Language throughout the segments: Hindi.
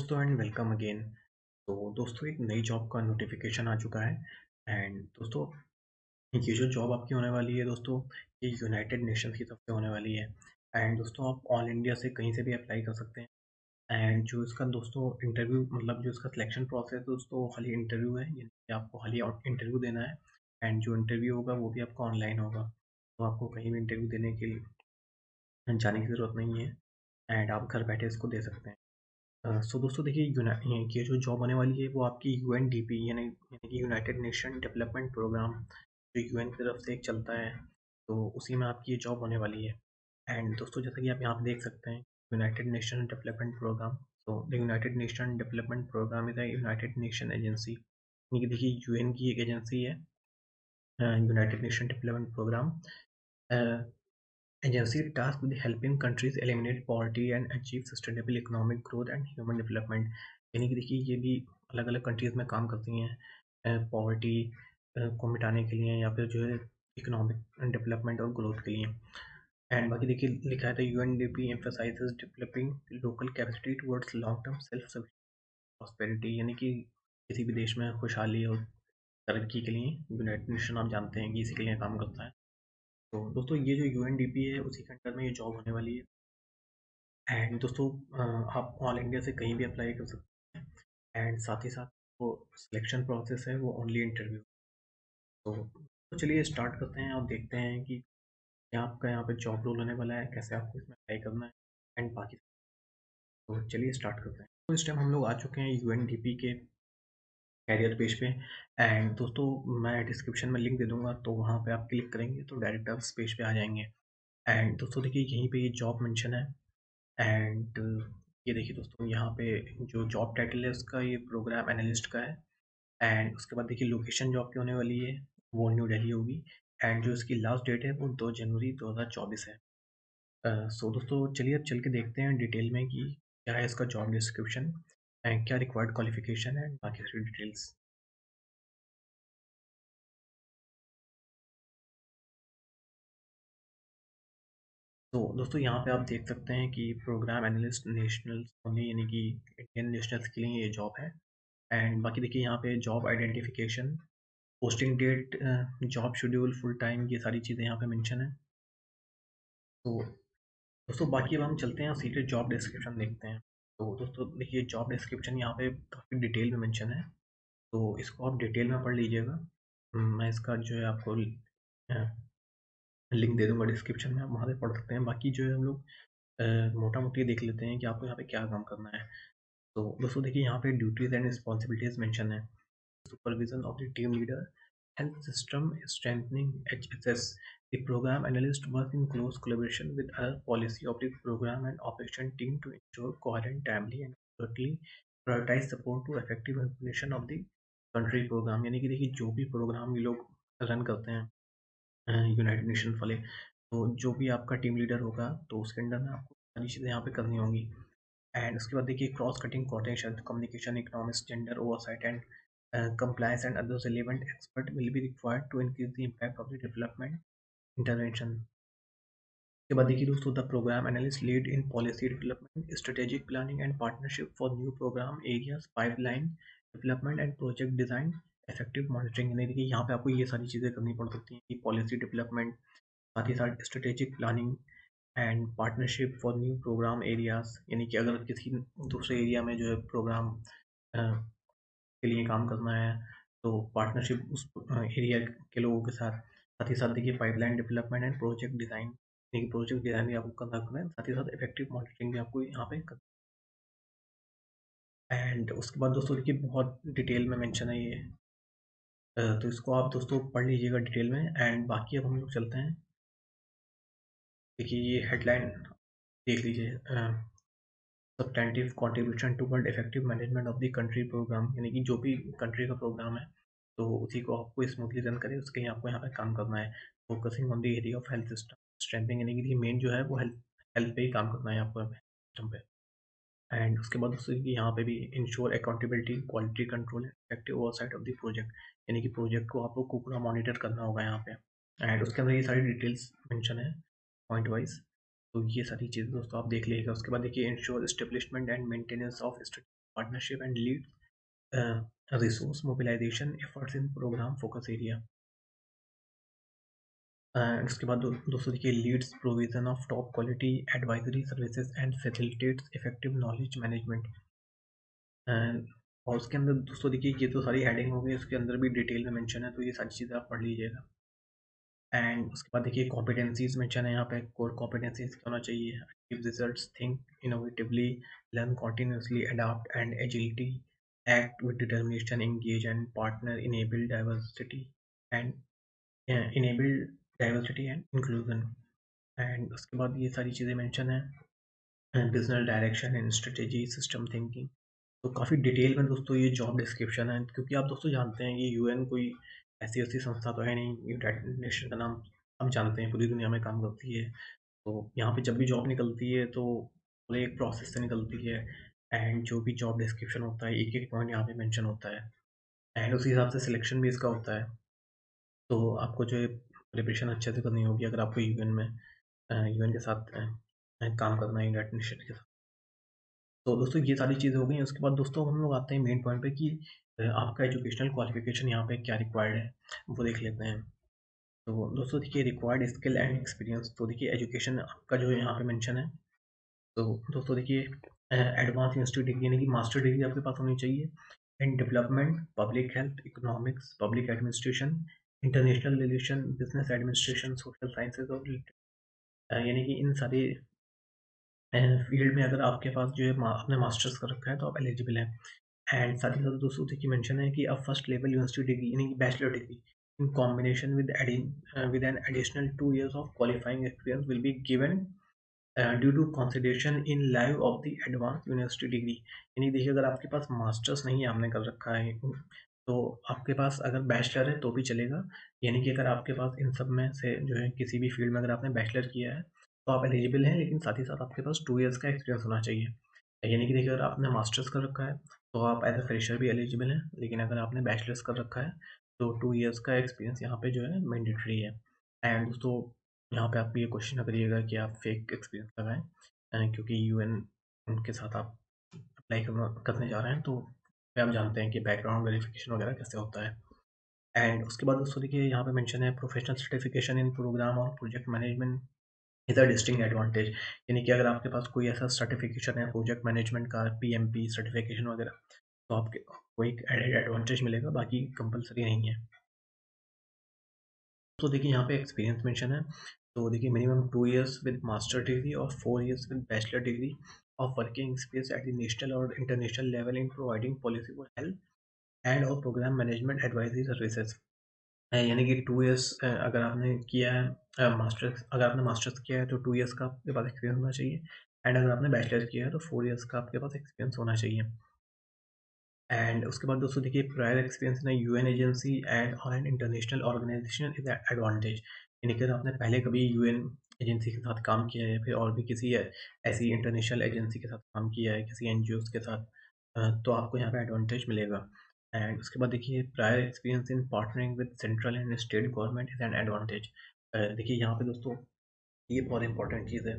दोस्तों एंड वेलकम अगेन। तो दोस्तों एक नई जॉब का नोटिफिकेशन आ चुका है। एंड दोस्तों ये जो जॉब आपकी होने वाली है दोस्तों, ये यूनाइटेड नेशंस की तरफ से होने वाली है। एंड दोस्तों आप ऑल इंडिया से कहीं से भी अप्लाई कर सकते हैं। एंड जो इसका दोस्तों इंटरव्यू मतलब जो इसका सिलेक्शन प्रोसेस है दोस्तों, वो खाली इंटरव्यू है, यानी कि आपको खाली इंटरव्यू देना है। एंड जो इंटरव्यू होगा वो भी आपका ऑनलाइन होगा, तो आपको कहीं भी इंटरव्यू देने के लिए जाने की ज़रूरत नहीं है। एंड आप घर बैठे इसको दे सकते हैं। सो दोस्तों देखिए, ये जो जॉब होने वाली है वो आपकी यूएनडीपी यानी कि यूनाइटेड नेशन डेवलपमेंट प्रोग्राम, जो यूएन की तरफ से एक चलता है, तो उसी में आपकी ये जॉब होने वाली है। एंड दोस्तों जैसा कि आप यहाँ पे देख सकते हैं, यूनाइटेड नेशन डेवलपमेंट प्रोग्राम। तो the United Nation Development Programme is the United Nation agency, यानी कि देखिए यूएन की एक एजेंसी है, United Nation Development Programme agency tasked with helping countries eliminate poverty and achieve sustainable economic growth and human development। यानी कि देखिए ये भी अलग अलग कंट्रीज में काम करती हैं पॉवर्टी को मिटाने के लिए, या फिर जो है इकोनॉमिक डेवलपमेंट और ग्रोथ के लिए। एंड बाकी देखिए लिखा है, था UNDP emphasises developing local capacity towards long term self prosperity, यानी कि किसी भी देश में खुशहाली और तरक्की के लिए यूनाइटेड नेशन आप जानते हैं कि इसी के लिए काम करता है। तो दोस्तों ये जो यूएनडीपी है उसी के अंडर में ये जॉब होने वाली है। एंड दोस्तों आप ऑल इंडिया से कहीं भी अप्लाई कर सकते हैं। एंड साथ ही साथ वो सिलेक्शन प्रोसेस है वो ओनली इंटरव्यू। तो चलिए स्टार्ट करते हैं और देखते हैं कि क्या आपका यहाँ पे जॉब रोल होने वाला है, कैसे आपको इसमें अप्लाई करना है एंड बाकी। तो चलिए स्टार्ट करते हैं। तो इस टाइम हम लोग आ चुके हैं यूएनडीपी के कैरियर पेज पे। एंड दोस्तों मैं डिस्क्रिप्शन में लिंक दे दूंगा, तो वहाँ पे आप क्लिक करेंगे तो डायरेक्ट आप इस पेज पे आ जाएंगे। एंड दोस्तों देखिए यहीं पे ये जॉब मेंशन है। एंड ये देखिए दोस्तों यहाँ पे जो जॉब टाइटल है उसका, ये प्रोग्राम एनालिस्ट का है। एंड उसके बाद देखिए लोकेशन जो आपकी होने वाली है वो न्यू दिल्ली होगी। एंड जो इसकी लास्ट डेट है वो 2 जनवरी 2024 है। सो दोस्तों चलिए अब चल के देखते हैं डिटेल में कि क्या है इसका जॉब डिस्क्रिप्शन एंड क्या रिक्वायर्ड क्वालिफिकेशन है एंड बाकी सारी डिटेल्स। तो दोस्तों यहाँ पे आप देख सकते हैं कि प्रोग्राम एनालिस्ट नेशनल ओनली, यानी कि इंडियन नेशनल्स के लिए ये जॉब है। एंड बाकी देखिए यहाँ पे job identification, posting date, job schedule, full time, ये सारी चीज़ें यहाँ पे मेंशन है। तो दोस्तों बाकी अब हम चलते हैं सीधे जॉब डिस्क्रिप्शन देखते हैं। तो दोस्तों देखिए जॉब डिस्क्रिप्शन यहाँ पे काफ़ी डिटेल में मेंशन है, तो इसको आप डिटेल में पढ़ लीजिएगा। मैं इसका जो है आपको लिंक दे दूंगा डिस्क्रिप्शन में, आप वहाँ से पढ़ सकते हैं। बाकी जो है हम लोग मोटा मोटी देख लेते हैं कि आपको यहाँ पे क्या काम करना है। तो दोस्तों देखिए यहाँ पे ड्यूटीज एंड रिस्पॉन्सिबिलिटीज मेंशन है। Supervision of the team leader, health system strengthening HSS. The program analyst works in close collaboration with other policy of the program and operation team to ensure coherent, timely and accurately prioritize support to effective implementation of the country program। यानी कि देखिए जो भी प्रोग्राम ये लोग रन करते हैं यूनाइटेड नेशन वाले, तो जो भी आपका टीम लीडर होगा तो उसके अंडर में आपको सारी चीज़ें यहाँ पे करनी होंगी। एंड उसके बाद देखिए cross cutting coordination, communication, economics, gender oversight and compliance and other relevant expert will be required to increase the impact of the development intervention। के बाद देखिए दोस्तों, the programme analyst lead in policy development, strategic planning and partnership for new programme areas, pipeline development and project design, effective monitoring. यानी देखिए यहाँ पे आपको ये सारी चीज़ें करनी पड़ सकती हैं कि पॉलिसी डेवलपमेंट, साथ ही साथ strategic planning and partnership for new programme areas, यानी कि अगर किसी दूसरे एरिया में जो है प्रोग्राम के लिए काम करना है तो पार्टनरशिप उस एरिया के लोगों के साथ। साथ ही साथ देखिए pipeline development and project design, यानी कि प्रोजेक्ट डिज़ाइन भी आपको करना है, साथ ही साथ इफेक्टिव मॉनिटरिंग भी आपको यहाँ पे करना है। एंड उसके बाद दोस्तों देखिए बहुत डिटेल में मेंशन है ये। तो इसको आप दोस्तों पढ़ लीजिएगा डिटेल में। एंड बाकी अब हम लोग चलते हैं, देखिए ये हेडलाइन देख लीजिए, substantive contribution toward effective management of the country programme, यानी कि जो भी कंट्री का प्रोग्राम है तो उसी को आपको स्मूथली रन करे उसके लिए आपको यहाँ पे काम करना है। Focusing on the area of health system strengthening, यानी कि मेन जो है वो हेल्थ हेल्थ पे ही काम करना है आपको सिस्टम पे। एंड उसके बाद उससे कि यहाँ पे भी ensure accountability, quality control, effective oversight of the project, यानी कि प्रोजेक्ट को आपको पूरा मॉनिटर करना होगा यहाँ पे। एंड उसके अंदर ये सारी डिटेल्स मेंशन है पॉइंट वाइज। तो ये सारी चीज़ें दोस्तों आप देख लीजिएगा। उसके बाद देखिए ensure establishment and maintenance of partnership and leads resource mobilization efforts in program focus area. And उसके बाद दोस्तों देखिए leads provision of top quality advisory services and facilitates effective knowledge management. And और उसके अंदर दोस्तों देखिए ये तो सारी हेडिंग हो गई, उसके अंदर भी डिटेल में मेंशन है, तो ये सारी चीज़ें आप पढ़ लीजिएगा। एंड उसके बाद देखिए कॉम्पिटेंसीज मेंशन है यहाँ पे, कोर कॉम्पिटेंसीज क्या होना चाहिए, achieve results, think innovatively, learn continuously, adopt and agility, act with determination, engage and partner, enable diversity and enable diversity and inclusion. And उसके बाद ये सारी चीज़ें मेंशन है, business direction and strategy, system thinking. तो काफ़ी डिटेल में दोस्तों ये जॉब डिस्क्रिप्शन है, क्योंकि आप दोस्तों जानते हैं ये यूएन कोई ऐसी ऐसी संस्था तो है नहीं, यूनाइटेड नेशन का नाम हम जानते हैं, पूरी दुनिया में काम करती है। तो यहाँ पे जब भी जॉब निकलती है तो पूरे एक प्रोसेस से निकलती है, एंड जो भी जॉब डिस्क्रिप्शन होता है एक एक पॉइंट यहाँ पे मेंशन होता है, एंड उसी हिसाब से सिलेक्शन भी इसका होता है। तो आपको जो है प्रिपरेशन अच्छे से करनी होगी अगर आपको यूएन में यूएन के साथ काम करना है, यूनाइटेड नेशन के साथ। तो दोस्तों ये सारी चीज़ें हो गई। उसके बाद दोस्तों हम लोग आते हैं मेन पॉइंट पे कि आपका एजुकेशनल क्वालिफिकेशन यहाँ पे क्या रिक्वायर्ड है, वो देख लेते हैं। तो दोस्तों देखिए रिक्वायर्ड स्किल एंड एक्सपीरियंस, तो देखिए एजुकेशन आपका जो है यहाँ पे मेंशन है। तो दोस्तों देखिए एडवांस इंस्टीट्यूट डिग्री यानी कि मास्टर डिग्री आपके पास होनी चाहिए in development, public health, economics, public administration, international relation, business administration, social sciences और यानी कि इन सारे फील्ड में अगर आपके पास जो है आपने मास्टर्स कर रखा है तो आप एलिजिबल हैं। एंड साथ ही साथ दोस्तों देखिए मेंशन है कि अब फर्स्ट लेवल यूनिवर्सिटी डिग्री यानी कि bachelor degree in combination with an additional 2 years of qualifying experience will be given due to consideration in live of the advance university degree. यानी देखिए अगर आपके पास मास्टर्स नहीं आपने कर रखा है तो आपके पास अगर बैचलर है तो भी चलेगा, यानी कि अगर आपके पास इन सब में से जो है किसी भी फील्ड में अगर आपने बैचलर किया है तो आप एलिजिबल हैं, लेकिन साथ ही साथ आपके पास 2 years का एक्सपीरियंस होना चाहिए। यानी कि देखिए अगर आपने मास्टर्स कर रखा है तो आप एज अ फ्रेशर भी एलिजिबल हैं, लेकिन अगर आपने बैचलर्स कर रखा है तो 2 years का एक्सपीरियंस यहाँ पे जो है मैंडेटरी है। एंड दोस्तों यहाँ पे आप ये क्वेश्चन ना करिएगा कि आप फेक एक्सपीरियंस लगाएं, क्योंकि यूएन उनके साथ आप अप्लाई करने जा रहे हैं, तो आप जानते हैं कि बैकग्राउंड वेरिफिकेशन वगैरह कैसे होता है। एंड उसके बाद दोस्तों देखिए यहाँ पे मेंशन है प्रोफेशनल सर्टिफिकेशन इन प्रोग्राम और project management is a distinct advantage. यानी कि अगर आपके पास कोई ऐसा सर्टिफिकेशन है प्रोजेक्ट मैनेजमेंट का, पीएमपी सर्टिफिकेशन वगैरह, तो आपके को एक एडेड एडवांटेज मिलेगा, बाकी कंपलसरी नहीं है। तो देखिए यहाँ पे एक्सपीरियंस मेंशन है, तो देखिए minimum 2 years with master degree और 4 years with bachelor degree of working experience at the national और international level in providing policy for health and और प्रोग्राम मैनेजमेंट एडवाइजरी सर्विसेज। यानी कि 2 years अगर आपने किया है मास्टर्स, अगर आपने मास्टर्स किया है तो 2 years का आपके पास एक्सपीरियंस होना चाहिए, एंड अगर आपने बैचलर किया है तो 4 years का आपके पास एक्सपीरियंस होना चाहिए। एंड उसके बाद दोस्तों देखिए prior experience in UN agency and और an international organisation is advantage. यानी कि अगर आपने पहले कभी यूएन एजेंसी के साथ काम किया है, फिर और भी किसी ऐसी इंटरनेशनल एजेंसी के साथ काम किया है, किसी एनजीओ के साथ, तो आपको यहाँ पे एडवांटेज मिलेगा। एंड उसके बाद देखिए prior experience in partnering with central and state government is an advantage. देखिए यहाँ पे दोस्तों ये बहुत इंपॉर्टेंट चीज़ है,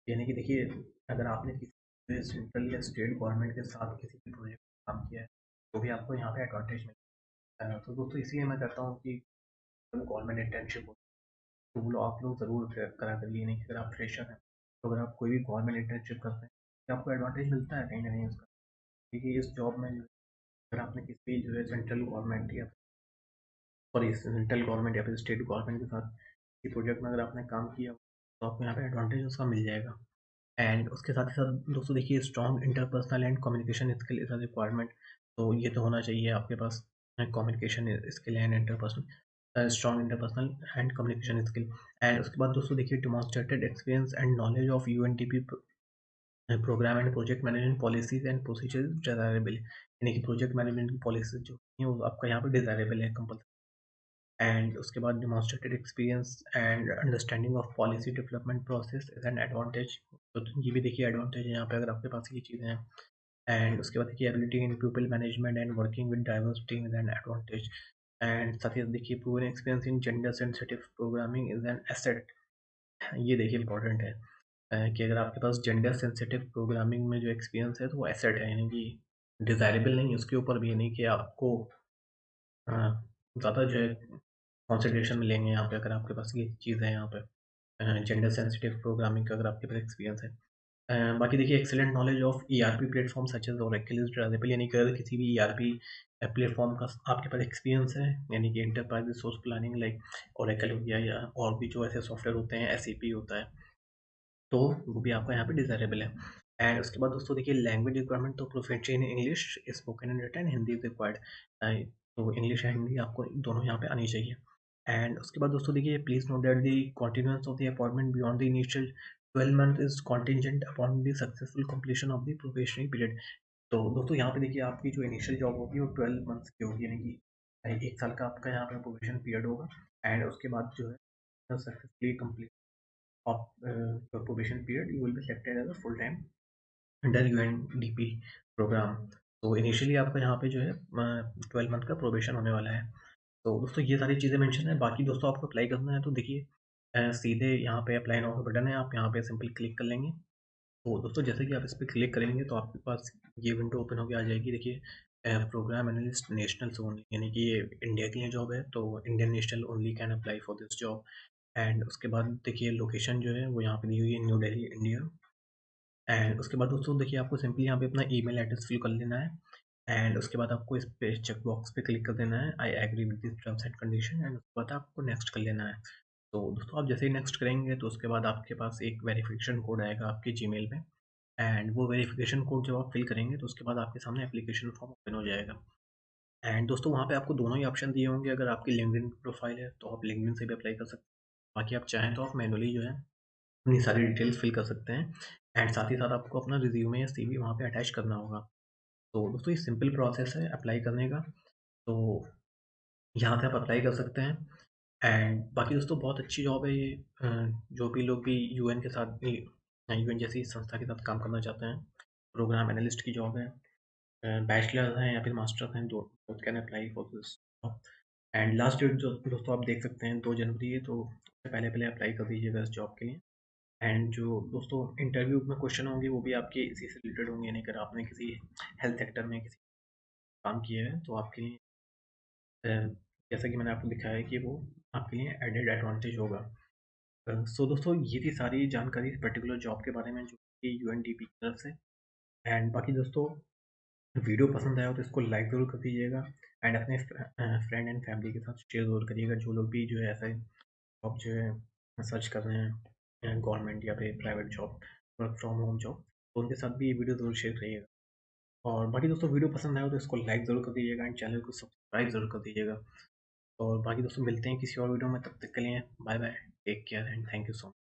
यानी कि देखिए अगर आपने किसी सेंट्रल या स्टेट गवर्नमेंट के साथ किसी भी प्रोजेक्ट में काम किया है तो भी आपको यहाँ पे एडवांटेज मिलता है। तो दोस्तों इसलिए मैं कहता हूँ कि गवर्नमेंट इंटर्नशिप हो तो वो आप लोग ज़रूर करा करिए, नहीं कि अगर आप फ्रेशर हैं तो अगर आप कोई भी गवर्नमेंट इंटर्नशिप करते हैं तो आपको एडवांटेज मिलता है कहीं ना कहीं उसका, क्योंकि इस जॉब में अगर आपने किसी जो है सेंट्रल गवर्नमेंट या सॉरी सेंट्रल गवर्नमेंट या फिर स्टेट गवर्नमेंट के साथ किसी प्रोजेक्ट में अगर आपने काम किया तो आपको यहाँ पे एडवांटेज उसका मिल जाएगा। एंड उसके साथ ही साथ दोस्तों देखिए strong interpersonal and communication skill is a requirement. तो ये तो होना चाहिए आपके पास communication skill and interpersonal, strong interpersonal and communication skill. And उसके बाद दोस्तों देखिए demonstrated experience and knowledge of UNDP programme and project management policies and procedure desirable. यानी कि प्रोजेक्ट मैनेजमेंट की पॉलिसीज जो है वो आपका यहाँ पे डिजायरेबल है कंपल्सरी। एंड उसके बाद demonstrated experience and understanding of policy development process is an advantage. तो ये भी देखिए एडवांटेज है यहाँ पे अगर आपके पास ये चीज़ें हैं। एंड उसके बाद देखिए ability in people management and working with diverse team is an advantage. And साथ ही साथ देखिए proven experience in gender sensitive programming is an asset. ये देखिए इंपॉर्टेंट है कि अगर आपके पास जेंडर सेंसिटिव प्रोग्रामिंग में जो एक्सपीरियंस है तो वो एसेट है, यानी कि डिज़ायरेबल नहीं, उसके ऊपर भी नहीं कि आपको अ, ज़्यादा जो है कंसिडरेशन मिलेंगे यहाँ पे अगर आपके पास ये चीज़ है यहाँ पे। जेंडर सेंसिटिव प्रोग्रामिंग का अगर आपके पास एक्सपीरियंस है। बाकी देखिए excellent knowledge of ERP platform such as Oracle is desirable, यानी कि अगर किसी भी ईआरपी प्लेटफॉर्म का आपके पास एक्सपीरियंस है, यानी कि enterprise resource planning like Oracle हो गया या और भी जो ऐसे सॉफ्टवेयर होते हैं, एसएपी होता है, तो वो भी आपका यहाँ पे डिज़ायरेबल है। एंड उसके बाद दोस्तों देखिए लैंग्वेज रिक्वायरमेंट, तो proficiency in English, spoken and written, Hindi is required. तो इंग्लिश एंड हिंदी आपको दोनों यहाँ पे आनी चाहिए। एंड उसके बाद दोस्तों देखिए please note that the continuance of the appointment beyond the initial 12 month is contingent upon the successful completion of the probationary period. तो दोस्तों यहाँ पे देखिए आपकी जो इनिशियल जॉब होगी वो 12 मंथ्स की होगी, यानी कि 1 साल का आपका यहाँ पे प्रोबेशन पीरियड होगा। एंड उसके बाद जो है successfully complete of your probation period, you will be selected as a full time under UNDP programme. तो इनिशियली आपका यहाँ पे जो है 12 मंथ का प्रोबेशन होने वाला है। तो दोस्तों ये सारी चीज़ें मेंशन है। बाकी दोस्तों आपको अप्लाई करना है तो देखिए सीधे यहाँ पे अप्लाई नाउ का बटन है, आप यहाँ पे सिंपल क्लिक कर लेंगे। तो दोस्तों जैसे कि आप इस पर क्लिक करेंगे तो आपके पास ये विंडो ओपन होकर आ जाएगी। देखिए प्रोग्राम एनालिस्ट नेशनल ओनली, यानी कि ये इंडिया के लिए जॉब है, तो Indian national only can apply for this job. And उसके बाद देखिए लोकेशन जो है वो यहाँ पे दी हुई है, न्यू दिल्ली इंडिया। एंड उसके बाद दोस्तों देखिए आपको सिंपली यहाँ पे अपना ईमेल एड्रेस फिल कर लेना है। एंड उसके बाद आपको इस पे चेक बॉक्स पे क्लिक कर देना है, I agree with this terms and condition. And उसके बाद आपको नेक्स्ट कर लेना है। तो दोस्तों आप जैसे ही नेक्स्ट करेंगे तो उसके बाद आपके पास एक वेरिफिकेशन कोड आएगा आपके जीमेल में। एंड वो वेरिफिकेशन कोड जब आप फिल करेंगे तो उसके बाद आपके सामने एप्लीकेशन फॉर्म ओपन हो जाएगा। एंड दोस्तों वहाँ पे आपको दोनों ही ऑप्शन दिए होंगे। अगर आपकी लिंक्डइन प्रोफाइल है तो आप लिंक्डइन से भी अप्लाई कर सकते हैं। बाकी आप चाहें तो आप मैनुअली जो है अपनी सारी डिटेल्स फिल कर सकते हैं। एंड साथ ही साथ आपको अपना रिज्यूमे या सीवी वहाँ पे अटैच करना होगा। तो दोस्तों ये सिंपल प्रोसेस है अप्लाई करने का। तो यहाँ से आप अप्लाई कर सकते हैं। एंड बाकी दोस्तों बहुत अच्छी जॉब है ये। जो भी लोग भी यूएन के साथ यूएन जैसी संस्था के साथ काम करना चाहते हैं, प्रोग्राम एनालिस्ट की जॉब है। बैचलर हैं या फिर मास्टर हैं, दो both can apply for this job. And last date जो दोस्तों आप देख सकते हैं 2 जनवरी है, तो उससे पहले पहले अप्लाई कर दीजिएगा इस जॉब के लिए। एंड जो दोस्तों इंटरव्यू में क्वेश्चन होंगे वो भी आपके इसी से रिलेटेड होंगे, यानी अगर आपने किसी हेल्थ सेक्टर में किसी काम किया है तो आपके लिए जैसा कि मैंने आपको दिखाया है कि वो आपके लिए एडेड एडवांटेज होगा। सो दोस्तों ये थी सारी जानकारी इस पर्टिकुलर जॉब के बारे में जो कि यूएनडीपी की तरफ से। एंड बाकी दोस्तों वीडियो पसंद आया हो तो इसको लाइक ज़रूर कर दीजिएगा। एंड अपने फ्रेंड एंड फैमिली के साथ शेयर ज़रूर करिएगा, जो लोग भी जो है ऐसा जॉब जो है सर्च कर रहे हैं, गवर्नमेंट या फिर private job, work from home job, तो उनके साथ भी ये वीडियो ज़रूर शेयर करिएगा। और बाकी दोस्तों वीडियो पसंद आया हो तो इसको लाइक ज़रूर कर दीजिएगा एंड चैनल को सब्सक्राइब ज़रूर कर दीजिएगा। और बाकी दोस्तों मिलते हैं किसी और वीडियो में, तब तक के लिए bye bye, take care and thank you so much.